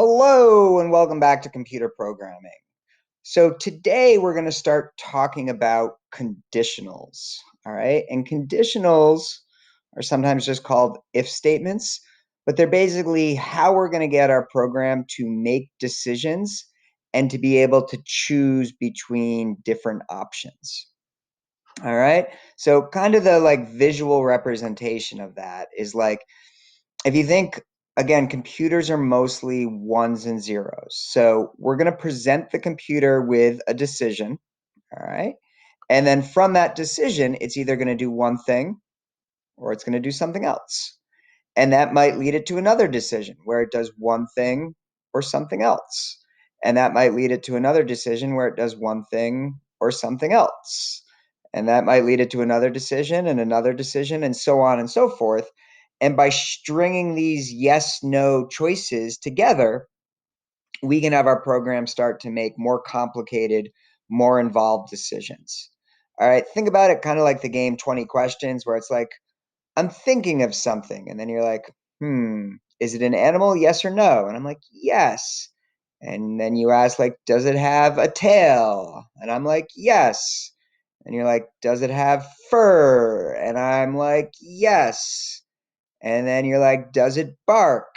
Hello and welcome back to computer programming. So today we're going to start talking about conditionals. All right. And conditionals are sometimes just called if statements, but they're basically how we're going to get our program to make decisions and to be able to choose between different options. All right. So kind of the visual representation of that is like if you think, again, computers are mostly ones and zeros. So we're going to present the computer with a decision, all right? And then from that decision, it's either going to do one thing or it's going to do something else. And that might lead it to another decision where it does one thing or something else. And that might lead it to another decision where it does one thing or something else. And that might lead it to another decision and so on and so forth. And by stringing these yes, no choices together, we can have our program start to make more complicated, more involved decisions. All right, think about it kind of like the game 20 questions, where it's like, I'm thinking of something. And then you're like, is it an animal? Yes or no? And I'm like, yes. And then you ask, like, does it have a tail? And I'm like, yes. And you're like, does it have fur? And I'm like, yes. And then you're like, does it bark?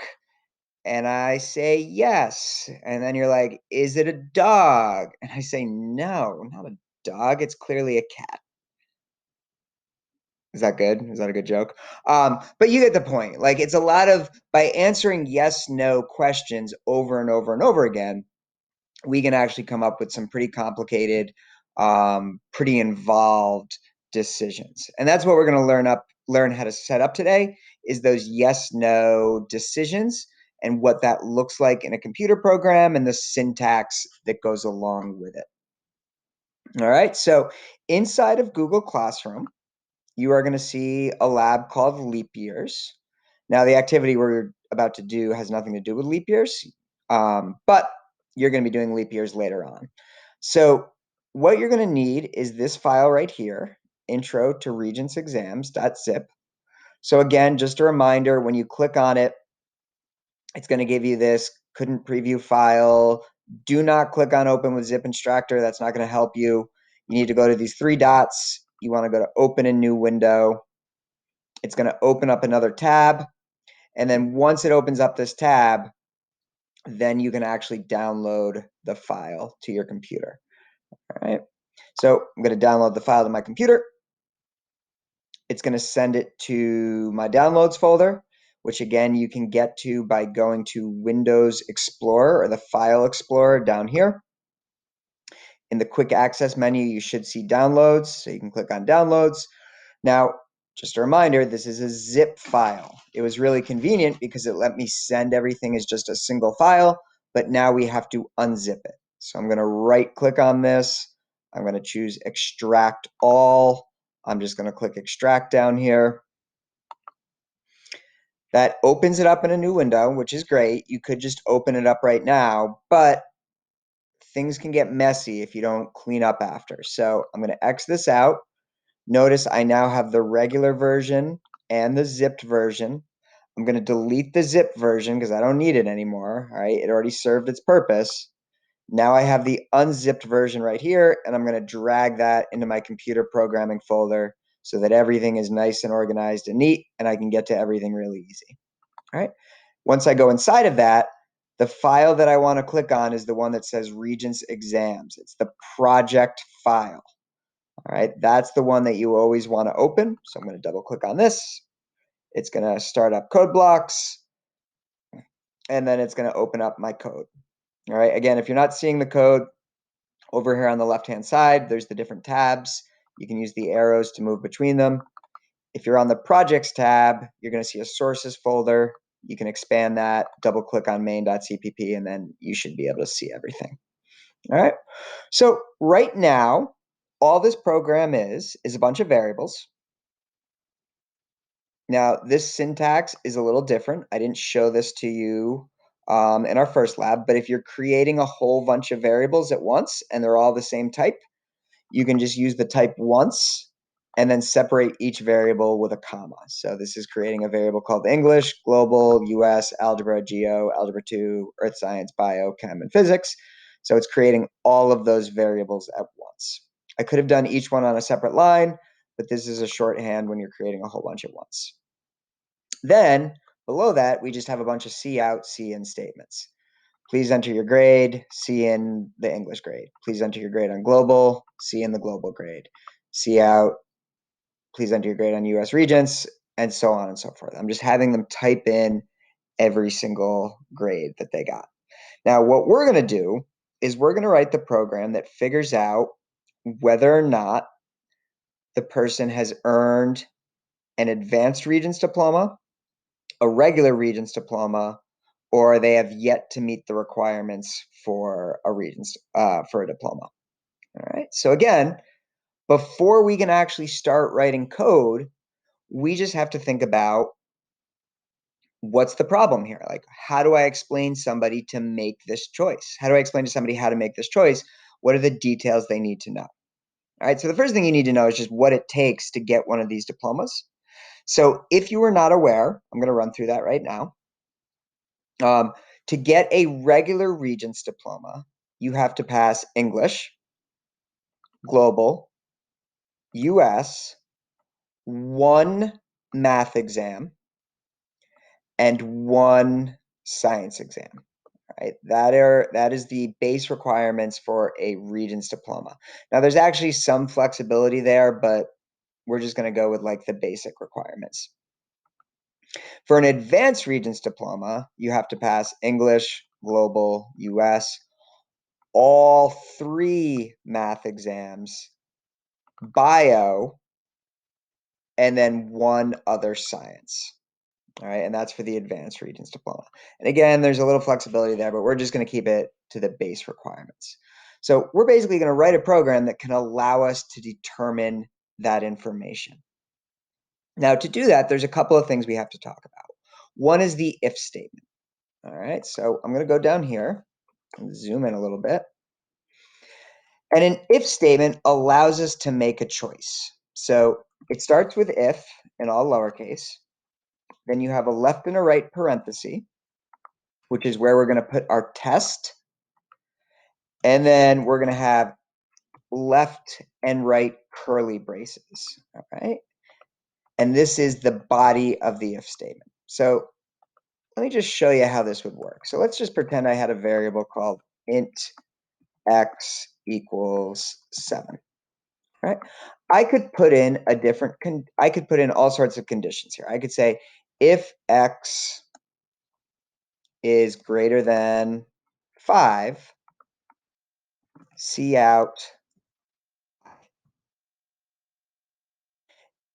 And I say, yes. And then you're like, is it a dog? And I say, no, not a dog. It's clearly a cat. Is that good? Is that a good joke? But you get the point. Like, it's a lot of, by answering yes, no questions over and over and over again, we can actually come up with some pretty complicated, pretty involved decisions. And that's what we're going to learn how to set up today is those yes, no decisions and what that looks like in a computer program and the syntax that goes along with it. All right. So inside of Google Classroom, you are going to see a lab called leap years. Now, the activity we're about to do has nothing to do with leap years, but you're going to be doing leap years later on. So what you're going to need is this file right here, intro to regentsexams.zip. So again, just a reminder, when you click on it, it's going to give you this couldn't preview file. Do not click on open with zip instructor. That's not going to help you. You need to go to these three dots. You want to go to open a new window. It's going to open up another tab. And then once it opens up this tab, then you can actually download the file to your computer. All right. So I'm going to download the file to my computer. It's going to send it to my downloads folder, which again, you can get to by going to Windows Explorer or the File Explorer down here. In the quick access menu, you should see downloads. So you can click on downloads. Now, just a reminder, this is a zip file. It was really convenient because it let me send everything as just a single file, but now we have to unzip it. So I'm going to right click on this. I'm going to choose extract all. I'm just going to click extract down here. That opens it up in a new window, which is great. You could just open it up right now, but things can get messy if you don't clean up after. So I'm going to X this out. Notice I now have the regular version and the zipped version. I'm going to delete the zip version because I don't need it anymore. All right, it already served its purpose. Now I have the unzipped version right here, and I'm going to drag that into my computer programming folder so that everything is nice and organized and neat, and I can get to everything really easy. All right. Once I go inside of that, the file that I want to click on is the one that says Regents Exams. It's the project file. All right, that's the one that you always want to open. So I'm going to double click on this. It's going to start up code blocks, and then it's going to open up my code. All right, again, if you're not seeing the code, over here on the left-hand side, there's the different tabs. You can use the arrows to move between them. If you're on the projects tab, you're going to see a sources folder. You can expand that, double click on main.cpp, and then you should be able to see everything. All right, so right now, all this program is a bunch of variables. Now, this syntax is a little different. I didn't show this to you in our first lab, but if you're creating a whole bunch of variables at once and they're all the same type, you can just use the type once and then separate each variable with a comma. So this is creating a variable called English, Global, US, Algebra, Geo, Algebra 2, Earth Science, Bio, Chem, and Physics. So it's creating all of those variables at once. I could have done each one on a separate line, but this is a shorthand when you're creating a whole bunch at once. Then below that, we just have a bunch of C out, C in statements. Please enter your grade, C in the English grade. Please enter your grade on global, C in the global grade. C out, please enter your grade on US Regents, and so on and so forth. I'm just having them type in every single grade that they got. Now, what we're going to do is we're going to write the program that figures out whether or not the person has earned an advanced Regents diploma, a regular Regents diploma, or they have yet to meet the requirements for a Regents for a diploma. All right. So again, before we can actually start writing code, we just have to think about what's the problem here? Like, how do I explain somebody to make this choice? How do I explain to somebody how to make this choice? What are the details they need to know? All right. So the first thing you need to know is just what it takes to get one of these diplomas. So if you are not aware, I'm going to run through that right now. To get a regular Regents diploma, you have to pass English, Global, US, one math exam, and one science exam. Right? That is the base requirements for a Regents diploma. Now, there's actually some flexibility there, but we're just going to go with like the basic requirements. For an advanced Regents diploma, you have to pass English, Global, US, all three math exams, bio, and then one other science. All right, and that's for the advanced Regents diploma. And again, there's a little flexibility there, but we're just going to keep it to the base requirements. So we're basically going to write a program that can allow us to determine that information. Now, to do that, there's a couple of things we have to talk about. One is the if statement. All right, so I'm going to go down here and zoom in a little bit. And an if statement allows us to make a choice. So it starts with if in all lowercase. Then you have a left and a right parenthesis, which is where we're going to put our test. And then we're going to have left and right curly braces. All right. And this is the body of the if statement. So let me just show you how this would work. So let's just pretend I had a variable called int x equals 7. Right? I could put in I could put in all sorts of conditions here. I could say if x is greater than 5, C out.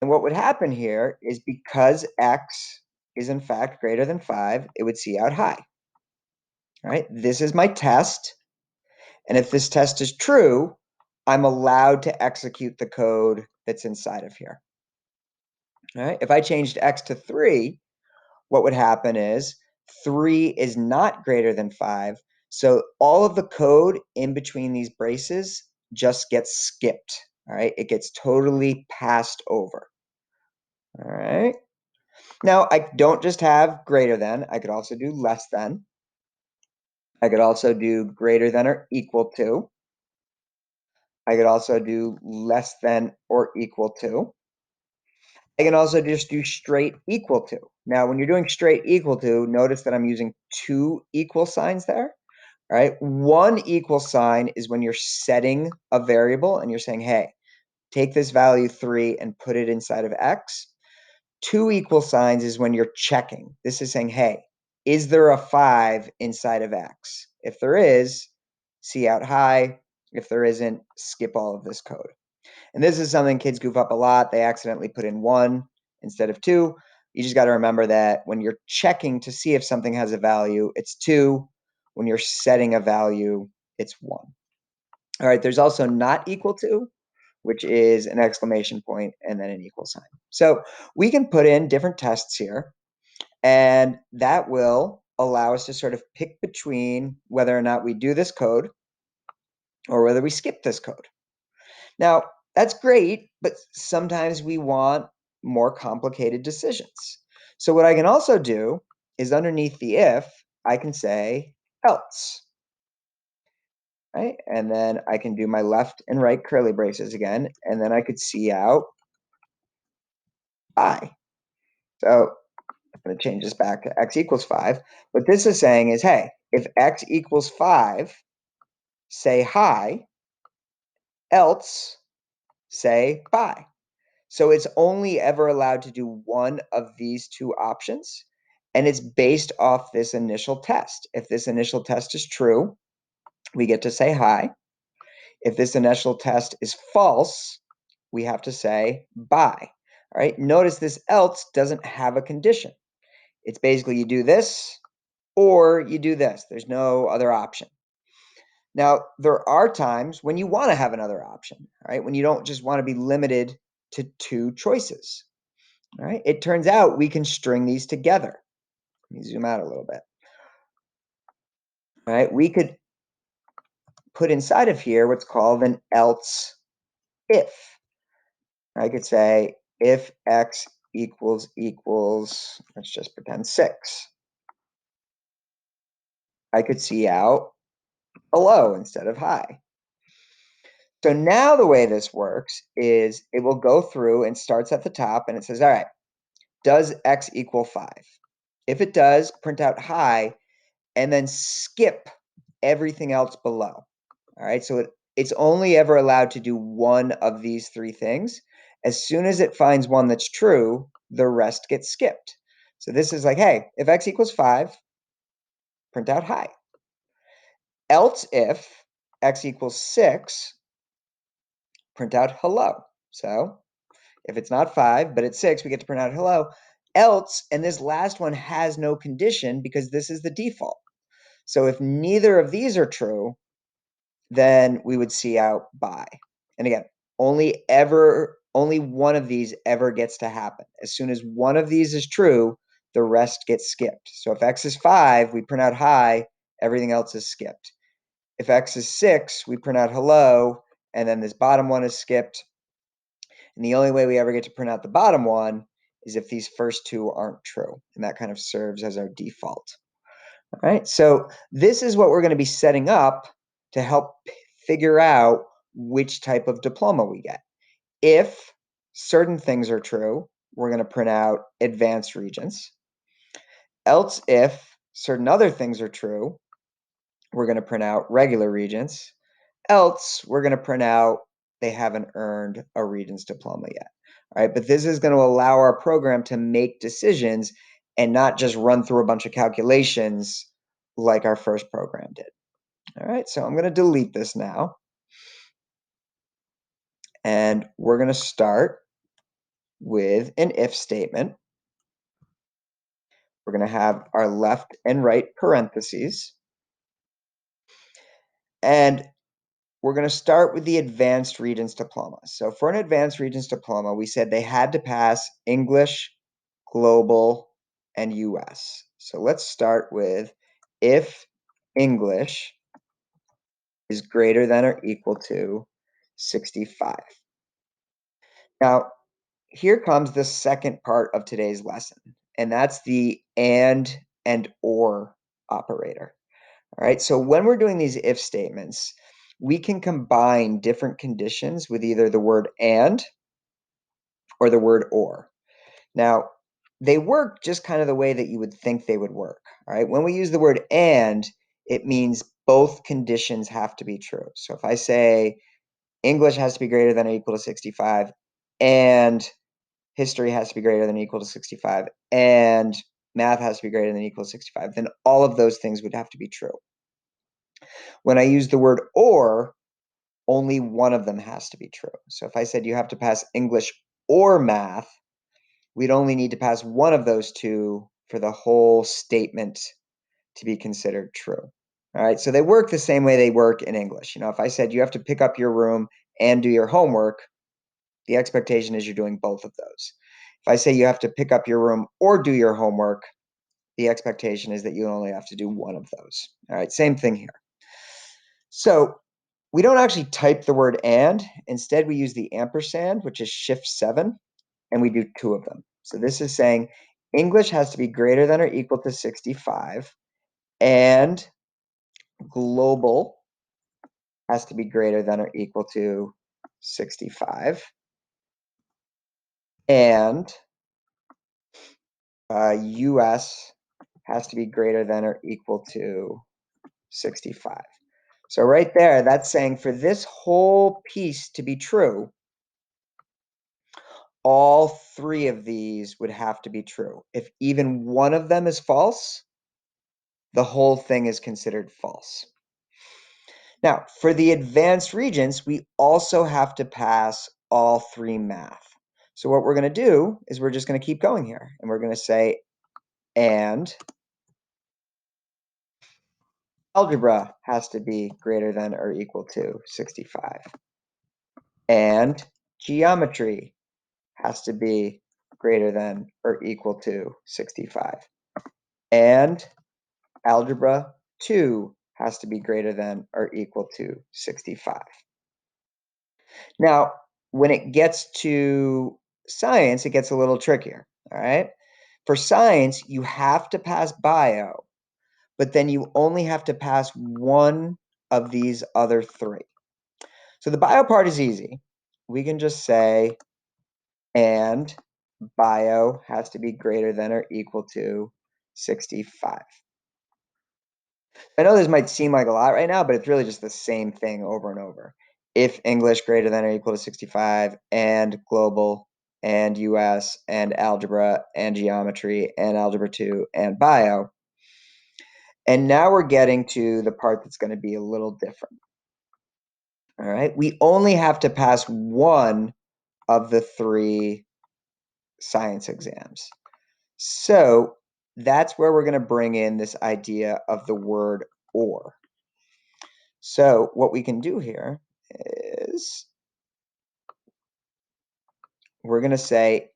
And what would happen here is because x is in fact greater than 5, it would C out high. All right, this is my test. And if this test is true, I'm allowed to execute the code that's inside of here. All right, if I changed x to 3, what would happen is 3 is not greater than 5. So all of the code in between these braces just gets skipped. All right, it gets totally passed over. All right. Now, I don't just have greater than. I could also do less than. I could also do greater than or equal to. I could also do less than or equal to. I can also just do straight equal to. Now, when you're doing straight equal to, notice that I'm using 2 equal signs there. All right. 1 equal sign is when you're setting a variable and you're saying, hey, take this value 3 and put it inside of x. 2 equal signs is when you're checking. This is saying, hey, is there a 5 inside of x? If there is, C out high. If there isn't, skip all of this code. And this is something kids goof up a lot. They accidentally put in 1 instead of 2. You just got to remember that when you're checking to see if something has a value, it's 2. When you're setting a value, it's 1. All right, there's also not equal to, which is an exclamation point and then an equal sign. So we can put in different tests here, and that will allow us to sort of pick between whether or not we do this code or whether we skip this code. Now, That's great, but sometimes we want more complicated decisions. So what I can also do is underneath the if, I can say else, right? And then I can do my left and right curly braces again, and then I could see out I. So I'm going to change this back to x equals 5. What this is saying is, hey, if x equals 5, say hi, else say bye. So it's only ever allowed to do one of these two options, and it's based off this initial test. If this initial test is true, we get to say hi. If this initial test is false, we have to say bye. All right, notice this else doesn't have a condition. It's basically you do this or you do this. There's no other option. Now, there are times when you want to have another option, right? When you don't just want to be limited to two choices. All right, it turns out we can string these together. Let me zoom out a little bit. All right, we could put inside of here what's called an else if. I could say if x equals, let's just pretend 6. I could see out hello instead of hi. So now the way this works is it will go through and starts at the top and it says, all right, does x equal 5? If it does, print out hi and then skip everything else below. All right, so it's only ever allowed to do one of these three things. As soon as it finds one that's true, the rest gets skipped. So this is like, hey, if x equals 5, print out hi. Else if x equals 6, print out hello. So if it's not 5, but it's 6, we get to print out hello. Else, and this last one has no condition because this is the default. So if neither of these are true, then we would see out bye. And again, only one of these ever gets to happen. As soon as one of these is true, the rest gets skipped. So if x is 5, we print out hi, everything else is skipped. If x is 6, we print out hello, and then this bottom one is skipped. And the only way we ever get to print out the bottom one is if these first two aren't true. And that kind of serves as our default. All right, so this is what we're going to be setting up to help figure out which type of diploma we get. If certain things are true, we're going to print out advanced regents. Else if certain other things are true, we're going to print out regular regents. Else we're going to print out they haven't earned a regents diploma yet. All right, but this is going to allow our program to make decisions and not just run through a bunch of calculations like our first program did. All right, so I'm going to delete this now. And we're going to start with an if statement. We're going to have our left and right parentheses. And we're going to start with the advanced regents diploma. So for an advanced regents diploma, we said they had to pass English, global, and US. So let's start with if English is greater than or equal to 65. Now, here comes the second part of today's lesson, and that's the and or operator. All right, so when we're doing these if statements, we can combine different conditions with either the word and or the word or. Now, they work just kind of the way that you would think they would work. All right, when we use the word and, it means both conditions have to be true. So if I say English has to be greater than or equal to 65 and history has to be greater than or equal to 65 and math has to be greater than or equal to 65, then all of those things would have to be true. When I use the word or, only one of them has to be true. So if I said you have to pass English or math, we'd only need to pass one of those two for the whole statement to be considered true. All right, so they work the same way they work in English. You know, if I said you have to pick up your room and do your homework, the expectation is you're doing both of those. If I say you have to pick up your room or do your homework, the expectation is that you only have to do one of those. All right, same thing here. So we don't actually type the word and. Instead, we use the ampersand, which is Shift-7, and we do 2 of them. So this is saying English has to be greater than or equal to 65, and global has to be greater than or equal to 65, and US has to be greater than or equal to 65. So right there, that's saying for this whole piece to be true, all 3 of these would have to be true. If even one of them is false, the whole thing is considered false. Now, for the advanced regions, we also have to pass all 3 math. So what we're going to do is we're just going to keep going here, and we're going to say, and algebra has to be greater than or equal to 65. And geometry has to be greater than or equal to 65. And algebra 2 has to be greater than or equal to 65. Now, when it gets to science, it gets a little trickier, all right? For science, you have to pass bio, but then you only have to pass one of these other 3. So the bio part is easy. We can just say, and bio has to be greater than or equal to 65. I know this might seem like a lot right now, but it's really just the same thing over and over. If English greater than or equal to 65, and global, and US, and algebra, and geometry, and algebra 2, and bio. And now we're getting to the part that's going to be a little different. All right, we only have to pass one of the 3 science exams. So that's where we're going to bring in this idea of the word or. So what we can do here is we're going to say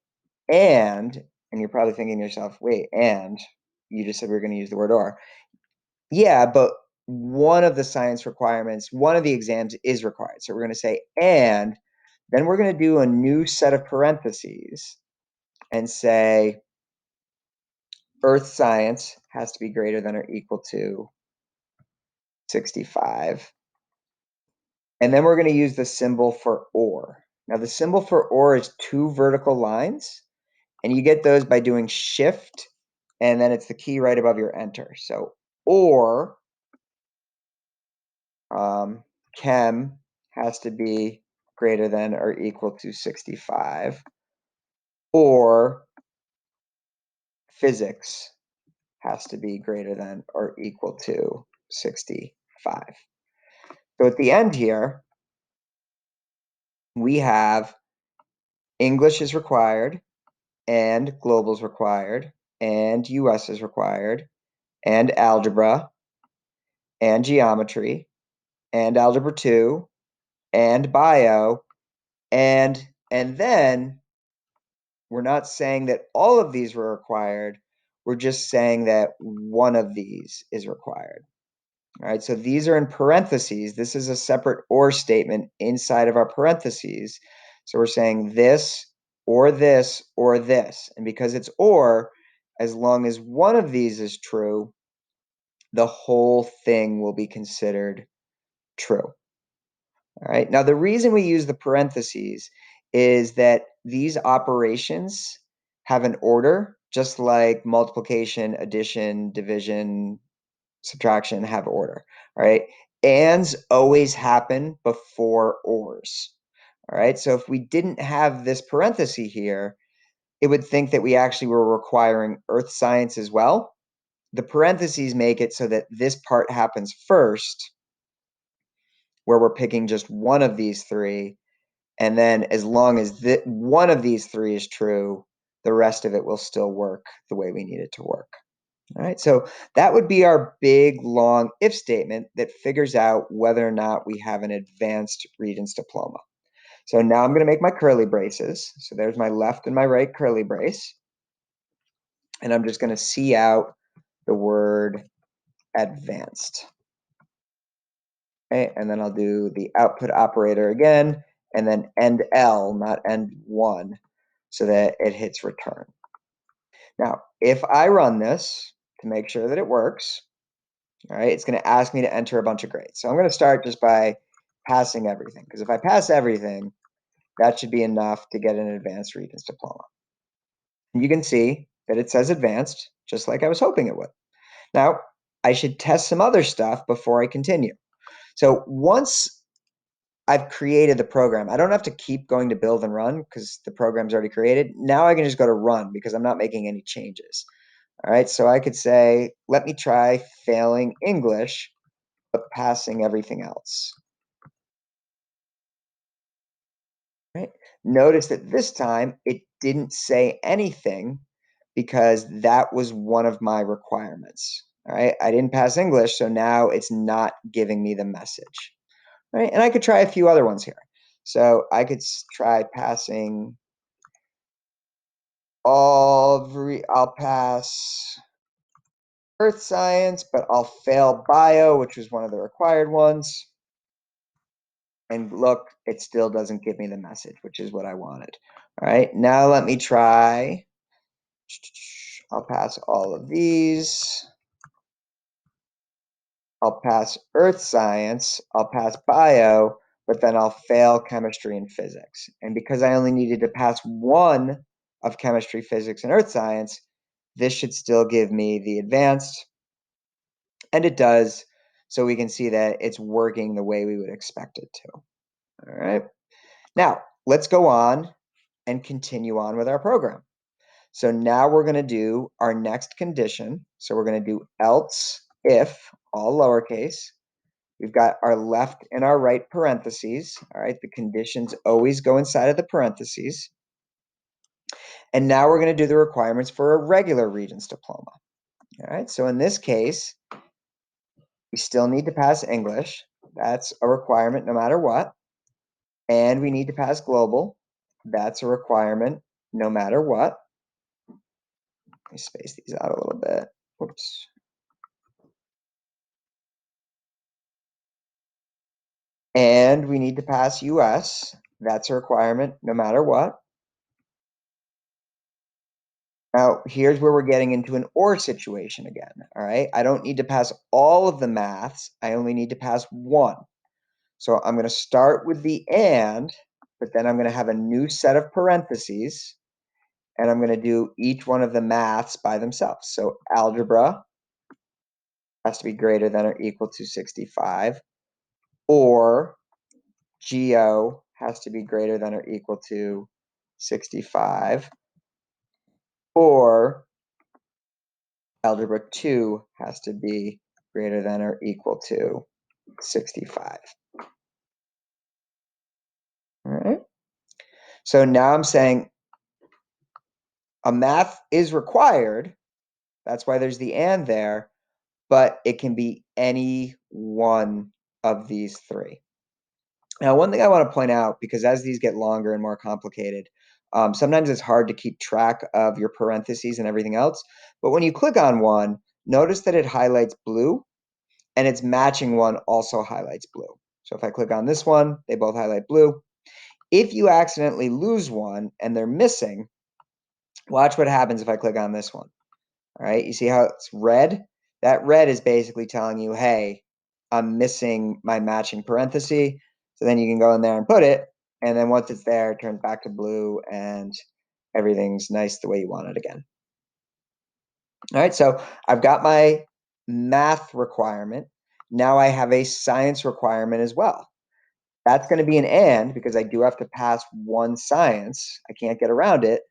and you're probably thinking to yourself, wait, and you just said we were going to use the word or. Yeah, but one of the science requirements, one of the exams is required. So we're going to say and, then we're going to do a new set of parentheses and say earth science has to be greater than or equal to 65. And then we're going to use the symbol for or. Now the symbol for or is 2 vertical lines, and you get those by doing shift, and then it's the key right above your enter. So or chem has to be greater than or equal to 65, or physics has to be greater than or equal to 65. So at the end here, we have English is required, and global is required, and US is required, and algebra, and geometry, and algebra 2, and bio, and then we're not saying that all of these were required. We're just saying that one of these is required. All right, so these are in parentheses. This is a separate or statement inside of our parentheses. So we're saying this, or this, or this. And because it's or, as long as one of these is true, the whole thing will be considered true. All right, now the reason we use the parentheses is that these operations have an order, just like multiplication, addition, division, subtraction have order. All right, ands always happen before ors. All right, so if we didn't have this parenthesis here, it would think that we actually were requiring earth science as well. The parentheses make it so that this part happens first, where we're picking just one of these 3. And then as long as one of these 3 is true, the rest of it will still work the way we need it to work. All right, so that would be our big, long if statement that figures out whether or not we have an advanced Regents diploma. So now I'm going to make my curly braces. So there's my left and my right curly brace. And I'm just going to see out the word advanced. Okay, and then I'll do the output operator again, and then end L, not end 1, so that it hits return. Now, if I run this to make sure that it works, all right, it's going to ask me to enter a bunch of grades. So I'm going to start just by passing everything, because if I pass everything, that should be enough to get an advanced Regents diploma. And you can see that it says advanced, just like I was hoping it would. Now, I should test some other stuff before I continue. So once I've created the program, I don't have to keep going to build and run because the program's already created. Now I can just go to run because I'm not making any changes. All right, so I could say, let me try failing English, but passing everything else. Right? Notice that this time it didn't say anything because that was one of my requirements. All right, I didn't pass English, so now it's not giving me the message. Right, and I could try a few other ones here. So I could try passing I'll pass Earth Science, but I'll fail Bio, which was one of the required ones. And look, it still doesn't give me the message, which is what I wanted. All right, now let me try. I'll pass all of these. I'll pass Earth Science. I'll pass Bio, but then I'll fail Chemistry and Physics. And because I only needed to pass one of Chemistry, Physics, and Earth Science, this should still give me the advanced. And it does, so we can see that it's working the way we would expect it to. All right. Now, let's go on and continue on with our program. So now we're going to do our next condition. So we're going to do else if, all lowercase. We've got our left and our right parentheses. All right, the conditions always go inside of the parentheses. And now we're going to do the requirements for a regular Regents diploma. All right, so in this case, we still need to pass English. That's a requirement no matter what. And we need to pass global. That's a requirement no matter what. Let me space these out a little bit. Whoops. And we need to pass US. That's a requirement no matter what. Now, here's where we're getting into an or situation again, all right? I don't need to pass all of the maths. I only need to pass one. So I'm going to start with the and, but then I'm going to have a new set of parentheses, and I'm going to do each one of the maths by themselves. So algebra has to be greater than or equal to 65, or geo has to be greater than or equal to 65, or algebra 2 has to be greater than or equal to 65. All right. So now I'm saying a math is required. That's why there's the and there, but it can be any one of these three. Now, one thing I want to point out, because as these get longer and more complicated, sometimes it's hard to keep track of your parentheses and everything else. But when you click on one, notice that it highlights blue, and its matching one also highlights blue. So if I click on this one, they both highlight blue. If you accidentally lose one and they're missing, watch what happens if I click on this one. All right, you see how it's red? That red is basically telling you, hey, I'm missing my matching parenthesis. So then you can go in there and put it. And then once it's there, it turns back to blue and everything's nice the way you want it again. All right, so I've got my math requirement. Now I have a science requirement as well. That's going to be an and because I do have to pass one science. I can't get around it.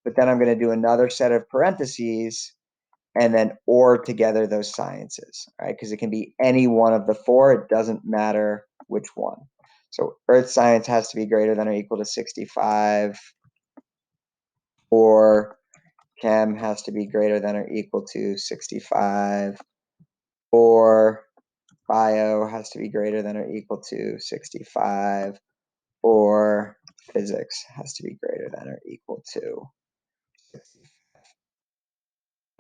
But then I'm going to do another set of parentheses and then or together those sciences, right? Because it can be any one of the four. It doesn't matter which one. So earth science has to be greater than or equal to 65, or chem has to be greater than or equal to 65, or bio has to be greater than or equal to 65, or physics has to be greater than or equal to 65.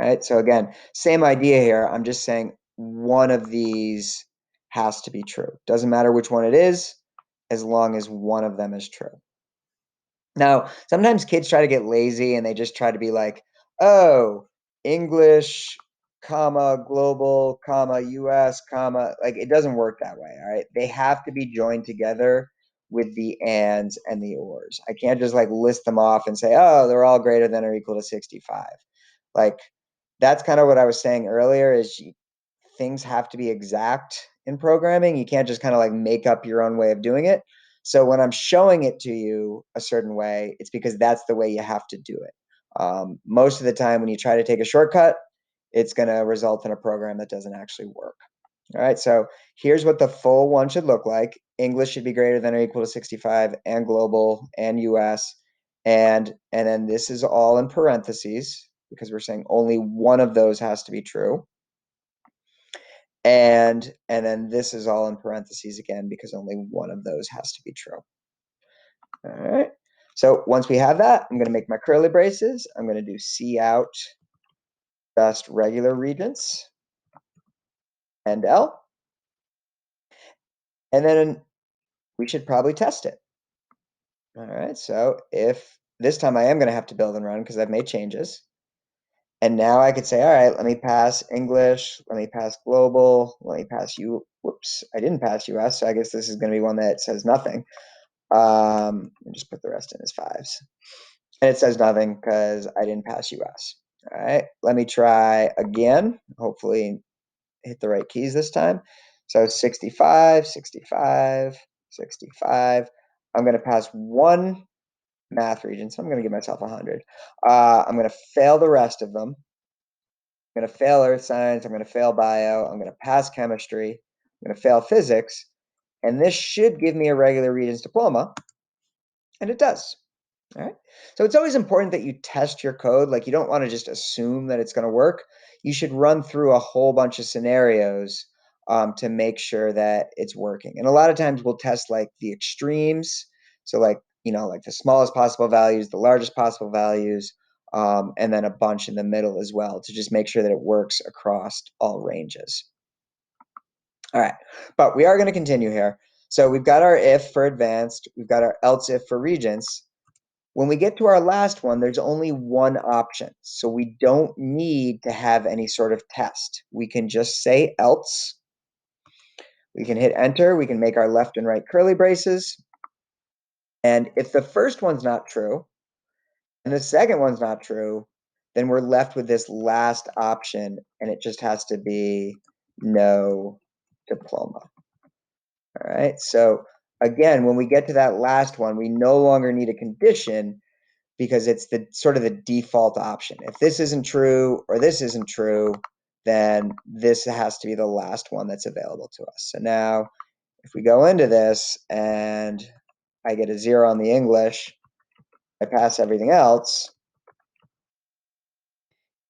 Right, so again, same idea here. I'm just saying one of these has to be true. Doesn't matter which one it is, as long as one of them is true. Now, sometimes kids try to get lazy and they just try to be like, oh, English, comma, global, comma, US, comma. Like, it doesn't work that way, all right? They have to be joined together with the ands and the ors. I can't just like list them off and say, oh, they're all greater than or equal to 65. Like, that's kind of what I was saying earlier is things have to be exact in programming. You can't just kind of like make up your own way of doing it. So when I'm showing it to you a certain way, it's because that's the way you have to do it. Most of the time when you try to take a shortcut, it's going to result in a program that doesn't actually work. All right, so here's what the full one should look like. English should be greater than or equal to 65, and global, and US. And then this is all in parentheses because we're saying only one of those has to be true. And then this is all in parentheses again because only one of those has to be true. All right. So once we have that, I'm going to make my curly braces. I'm going to do cout just regular regents and L. And then we should probably test it. All right. So if this time I am going to have to build and run because I've made changes. And now I could say, all right, let me pass English, let me pass global, let me pass you. Whoops, I didn't pass US. So I guess this is going to be one that says nothing. Just put the rest in as fives. And it says nothing because I didn't pass US. All right, let me try again. Hopefully hit the right keys this time. So 65, 65, 65. I'm going to pass one math region, so I'm going to give myself 100. I'm going to fail the rest of them. I'm going to fail earth science. I'm going to fail bio. I'm going to pass chemistry. I'm going to fail physics. And this should give me a regular Regents diploma. And it does. All right. So it's always important that you test your code. Like you don't want to just assume that it's going to work. You should run through a whole bunch of scenarios to make sure that it's working. And a lot of times we'll test like the extremes. So like, like the smallest possible values, the largest possible values, and then a bunch in the middle as well to just make sure that it works across all ranges. All right, but we are going to continue here. So we've got our if for advanced, we've got our else if for regents. When we get to our last one, there's only one option. So we don't need to have any sort of test. We can just say else. We can hit enter. We can make our left and right curly braces. And if the first one's not true and the second one's not true, then we're left with this last option, and it just has to be no diploma. All right, so again, when we get to that last one, we no longer need a condition because it's the sort of the default option. If this isn't true or this isn't true, then this has to be the last one that's available to us. So now if we go into this and I get a 0 on the English, I pass everything else,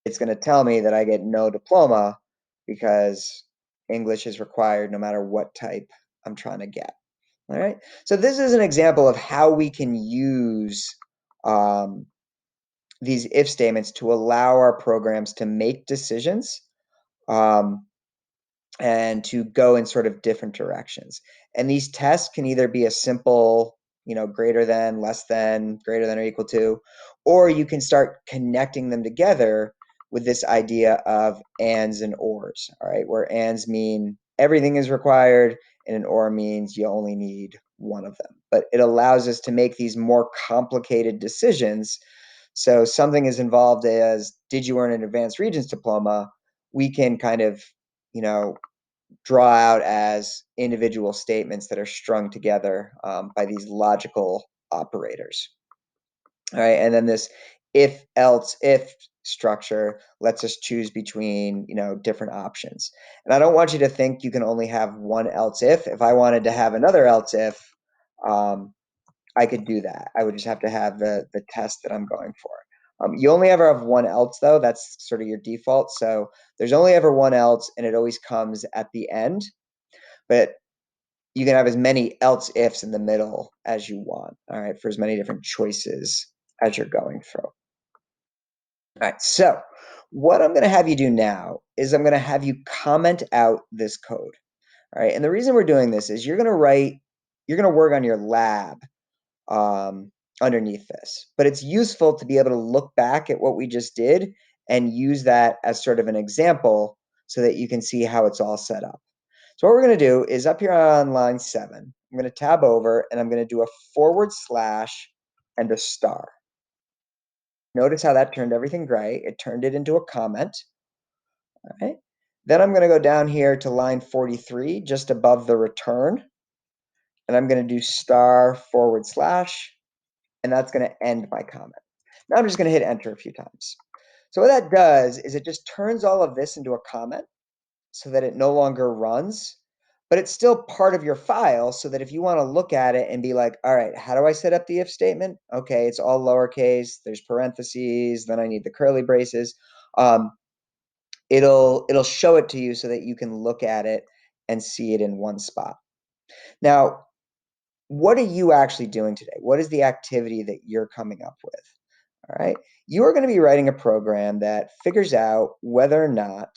it's going to tell me that I get no diploma because English is required no matter what type I'm trying to get. All right. So this is an example of how we can use these if statements to allow our programs to make decisions and to go in sort of different directions. And these tests can either be a simple, greater than, less than, greater than or equal to, or you can start connecting them together with this idea of ands and ors, all right, where ands mean everything is required and an or means you only need one of them. But it allows us to make these more complicated decisions. So something as involved as, did you earn an advanced regents diploma? We can kind of, draw out as individual statements that are strung together by these logical operators. All right, and then this if, else, if structure lets us choose between, different options. And I don't want you to think you can only have one else if. If I wanted to have another else if, I could do that. I would just have to have the test that I'm going for. You only ever have one else, though. That's sort of your default. So there's only ever one else, and it always comes at the end. But you can have as many else ifs in the middle as you want, all right, for as many different choices as you're going through. All right, so what I'm going to have you do now is I'm going to have you comment out this code. All right, and the reason we're doing this is you're going to work on your lab underneath this, but it's useful to be able to look back at what we just did and use that as sort of an example so that you can see how it's all set up. So what we're going to do is up here on line 7, I'm going to tab over and I'm going to do a / and a star. Notice how that turned everything gray. It turned it into a comment. All right. Then I'm going to go down here to line 43, just above the return. And I'm going to do star / and that's going to end my comment. Now I'm just going to hit enter a few times. So what that does is it just turns all of this into a comment so that it no longer runs, but it's still part of your file so that if you want to look at it and be like, all right, how do I set up the if statement? Okay, it's all lowercase, there's parentheses, then I need the curly braces. It'll show it to you so that you can look at it and see it in one spot. Now, what are you actually doing today? What is the activity that you're coming up with? All right. You are going to be writing a program that figures out whether or not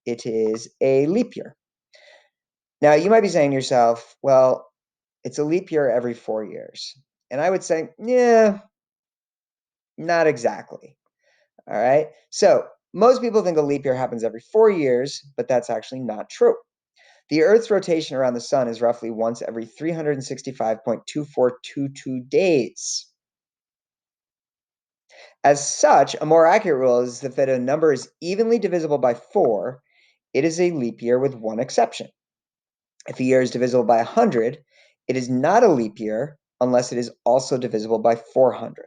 it is a leap year. Now, you might be saying to yourself, well, it's a leap year every 4 years. And I would say, yeah, not exactly. All right. So most people think a leap year happens every 4 years, but that's actually not true. The Earth's rotation around the sun is roughly once every 365.2422 days. As such, a more accurate rule is that if a number is evenly divisible by 4, it is a leap year with one exception. If a year is divisible by 100, it is not a leap year unless it is also divisible by 400.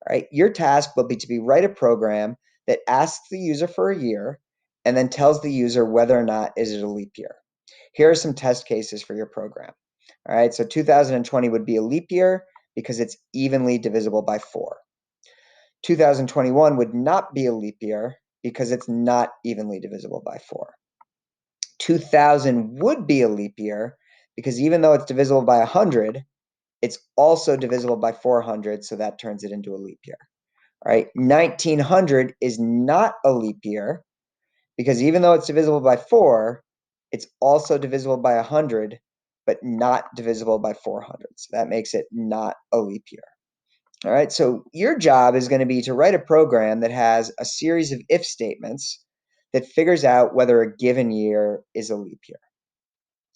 All right, your task will be to write a program that asks the user for a year and then tells the user whether or not is it a leap year. Here are some test cases for your program. All right, so 2020 would be a leap year because it's evenly divisible by 4. 2021 would not be a leap year because it's not evenly divisible by 4. 2000 would be a leap year because even though it's divisible by 100, it's also divisible by 400, so that turns it into a leap year. All right, 1900 is not a leap year because even though it's divisible by 4, it's also divisible by 100, but not divisible by 400. So that makes it not a leap year. All right, so your job is going to be to write a program that has a series of if statements that figures out whether a given year is a leap year.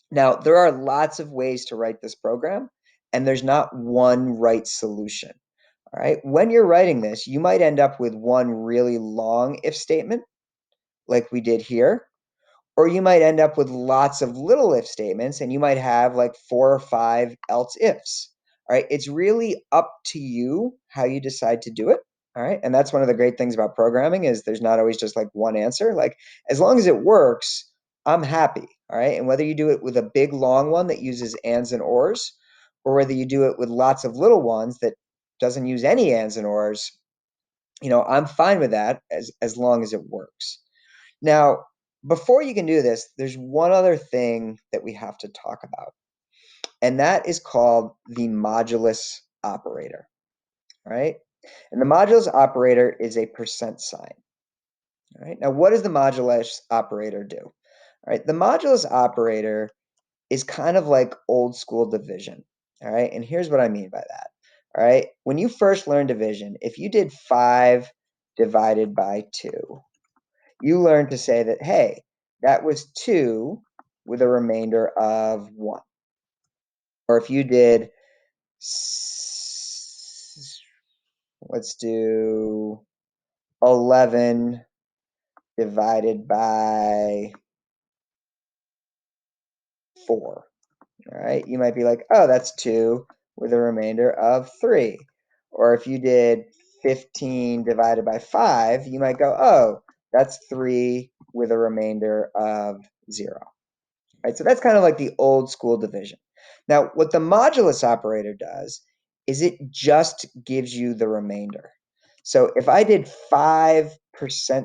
Now, there are lots of ways to write this program, and there's not one right solution. All right, when you're writing this, you might end up with one really long if statement, like we did here, or you might end up with lots of little if statements, and you might have like 4 or 5 else ifs. All right, it's really up to you how you decide to do it. All right, and that's one of the great things about programming is there's not always just like one answer. Like as long as it works, I'm happy. All right, and whether you do it with a big long one that uses ands and ors, or whether you do it with lots of little ones that doesn't use any ands and ors, I'm fine with that as long as it works. Now, before you can do this, there's one other thing that we have to talk about, and that is called the modulus operator, right? And the modulus operator is a percent sign. All right. Now, what does the modulus operator do? All right. The modulus operator is kind of like old school division. All right. And here's what I mean by that. All right. When you first learned division, if you did 5 divided by 2, you learned to say that, hey, that was 2 with a remainder of 1. Or if you did, let's do 11 divided by 4. All right, you might be like, oh, that's 2 with a remainder of 3. Or if you did 15 divided by 5, you might go, oh, that's 3 with a remainder of 0. Right, so that's kind of like the old school division. Now, what the modulus operator does is it just gives you the remainder. So if I did 5%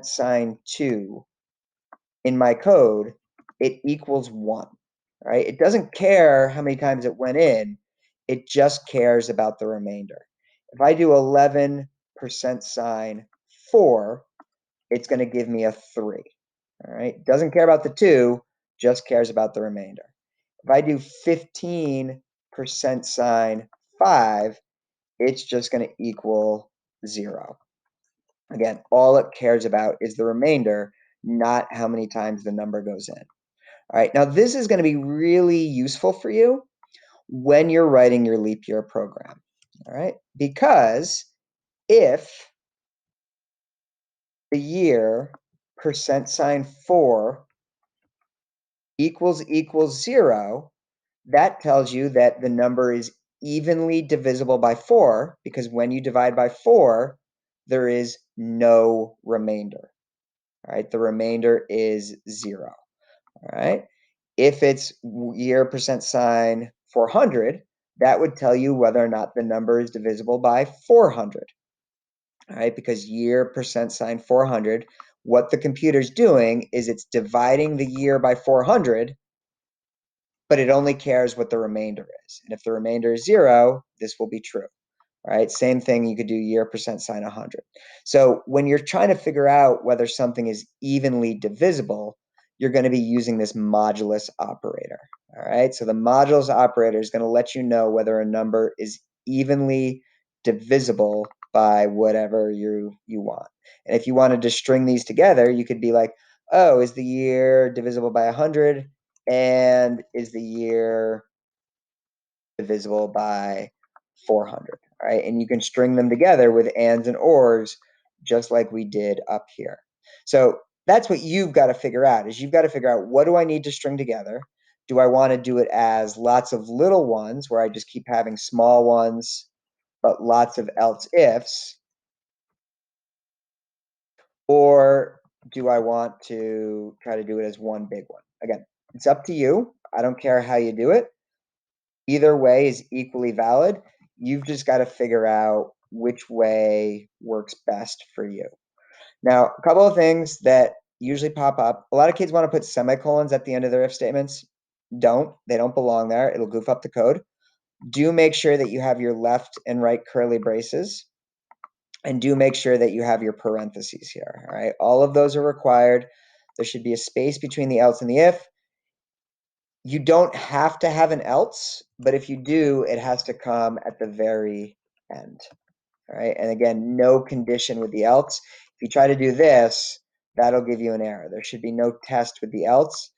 sign 2 in my code, it equals 1. Right? It doesn't care how many times it went in. It just cares about the remainder. If I do 11% sign 4, it's going to give me a 3. All right? Doesn't care about the 2, just cares about the remainder. If I do 15% sine 5, it's just going to equal 0. Again, all it cares about is the remainder, not how many times the number goes in. All right, now this is going to be really useful for you when you're writing your leap year program. All right, because if the year percent sign 4 equals 0, that tells you that the number is evenly divisible by 4, because when you divide by 4, there is no remainder. All right, the remainder is 0. All right, if it's year percent sign 400, that would tell you whether or not the number is divisible by 400. All right, because year percent sign 400, what the computer's doing is it's dividing the year by 400, but it only cares what the remainder is. And if the remainder is 0, this will be true. All right, same thing, you could do year percent sign 100. So when you're trying to figure out whether something is evenly divisible, you're going to be using this modulus operator. All right, so the modulus operator is going to let you know whether a number is evenly divisible by whatever you want. And if you wanted to string these together, you could be like, oh, is the year divisible by 100? And is the year divisible by 400, right? And you can string them together with ands and ors, just like we did up here. So that's what you've got to figure out, is you've got to figure out, what do I need to string together? Do I want to do it as lots of little ones, where I just keep having small ones, but lots of else ifs? Or do I want to try to do it as one big one? Again, it's up to you. I don't care how you do it. Either way is equally valid. You've just got to figure out which way works best for you. Now, a couple of things that usually pop up. A lot of kids want to put semicolons at the end of their if statements. They don't belong there. It'll goof up the code. Do make sure that you have your left and right curly braces. And do make sure that you have your parentheses here. All right, all of those are required. There should be a space between the else and the if. You don't have to have an else, but if you do, it has to come at the very end. All right, and again, no condition with the else. If you try to do this, that'll give you an error. There should be no test with the else.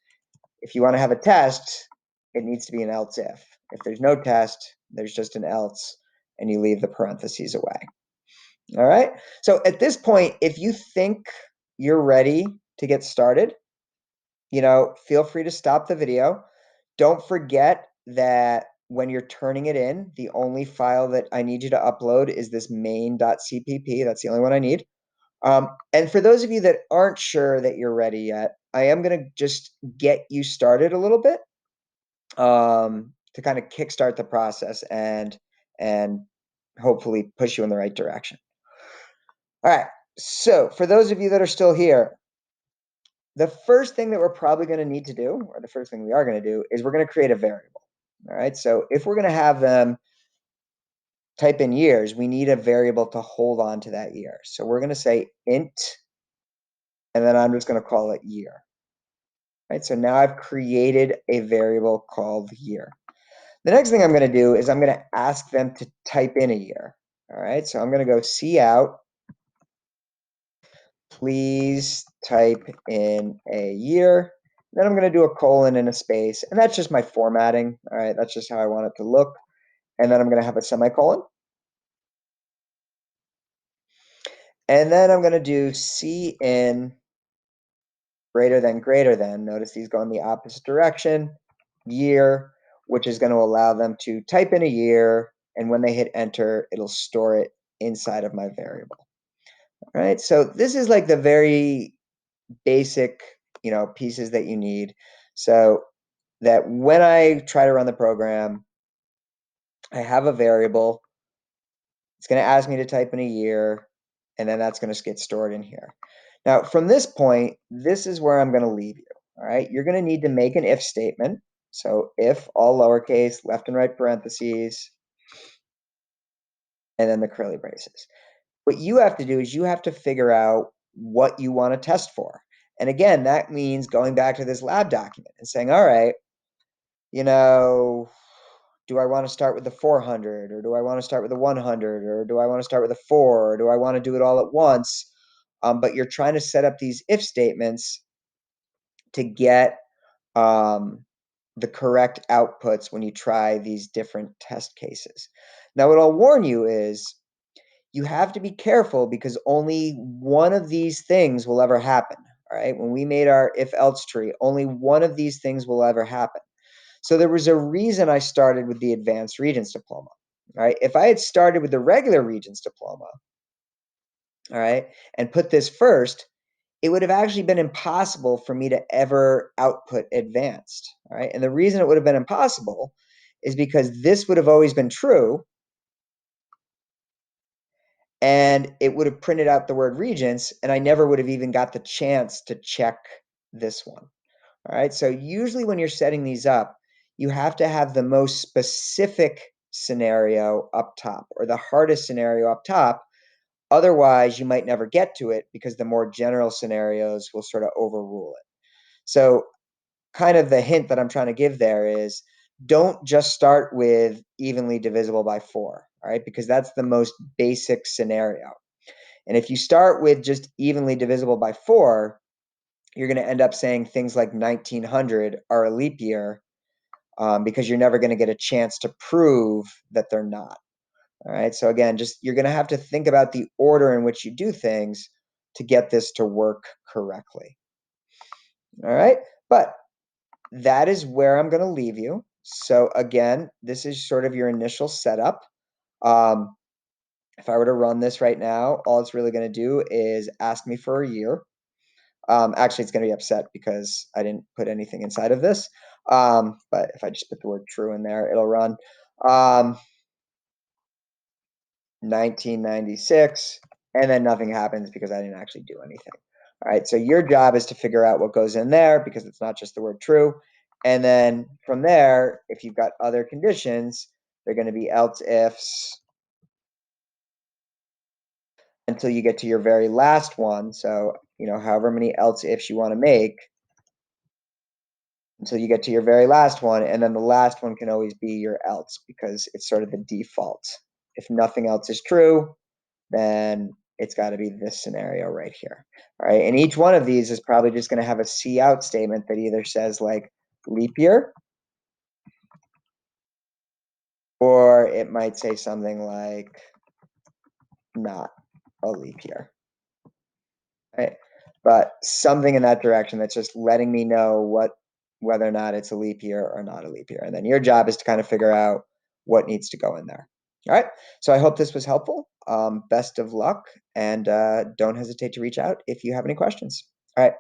If you want to have a test, it needs to be an else if. If there's no test, there's just an else, and you leave the parentheses away. All right, so at this point, if you think you're ready to get started, feel free to stop the video. Don't forget that when you're turning it in, the only file that I need you to upload is this main.cpp. That's the only one I need. And for those of you that aren't sure that you're ready yet, I am going to just get you started a little bit to kind of kickstart the process and hopefully push you in the right direction. All right. So for those of you that are still here, the first thing that we're probably going to need to do, or the first thing we are going to do, is we're going to create a variable. All right, so if we're going to have them type in years, we need a variable to hold on to that year. So we're going to say int, and then I'm just going to call it year. All right, so now I've created a variable called year. The next thing I'm going to do is I'm going to ask them to type in a year. All right, so I'm going to go cout. Please type in a year. Then I'm going to do a colon and a space, and that's just my formatting. All right, that's just how I want it to look. And then I'm going to have a semicolon. And then I'm going to do cin greater than. Notice these go in the opposite direction. Year, which is going to allow them to type in a year. And when they hit enter, it'll store it inside of my variable. All right, so this is like the very basic, pieces that you need. So that when I try to run the program, I have a variable. It's going to ask me to type in a year, and then that's going to get stored in here. Now, from this point, this is where I'm going to leave you. All right, you're going to need to make an if statement. So if, all lowercase, left and right parentheses, and then the curly braces. What you have to do is you have to figure out what you want to test for. And again, that means going back to this lab document and saying, all right, you know, do I want to start with the 400, or do I want to start with the 100, or do I want to start with a 4, or do I want to do it all at once? But you're trying to set up these if statements to get the correct outputs when you try these different test cases. Now, what I'll warn you is you have to be careful because only one of these things will ever happen. All right. When we made our if else tree, only one of these things will ever happen. So there was a reason I started with the advanced Regents diploma. All right. If I had started with the regular Regents diploma, all right, and put this first, it would have actually been impossible for me to ever output advanced. All right. And the reason it would have been impossible is because this would have always been true. And it would have printed out the word Regents, and I never would have even got the chance to check this one. All right. So usually when you're setting these up, you have to have the most specific scenario up top, or the hardest scenario up top. Otherwise, you might never get to it because the more general scenarios will sort of overrule it. So kind of the hint that I'm trying to give there is don't just start with evenly divisible by 4, all right? Because that's the most basic scenario. And if you start with just evenly divisible by 4, you're going to end up saying things like 1900 are a leap year because you're never going to get a chance to prove that they're not. All right. So again, just you're going to have to think about the order in which you do things to get this to work correctly. All right. But that is where I'm going to leave you. So again, this is sort of your initial setup. If I were to run this right now, all it's really going to do is ask me for a year. Actually, it's going to be upset because I didn't put anything inside of this. But if I just put the word true in there, it'll run. 1996, and then nothing happens because I didn't actually do anything. All right, so your job is to figure out what goes in there because it's not just the word true. And then from there, if you've got other conditions, they're going to be else ifs until you get to your very last one. So, however many else ifs you want to make until you get to your very last one. And then the last one can always be your else because it's sort of the default. If nothing else is true, then it's got to be this scenario right here. All right. And each one of these is probably just going to have a C out statement that either says like leap year, or it might say something like not a leap year. Right. But something in that direction that's just letting me know whether or not it's a leap year or not a leap year. And then your job is to kind of figure out what needs to go in there. All right. So I hope this was helpful. Best of luck, and don't hesitate to reach out if you have any questions. All right.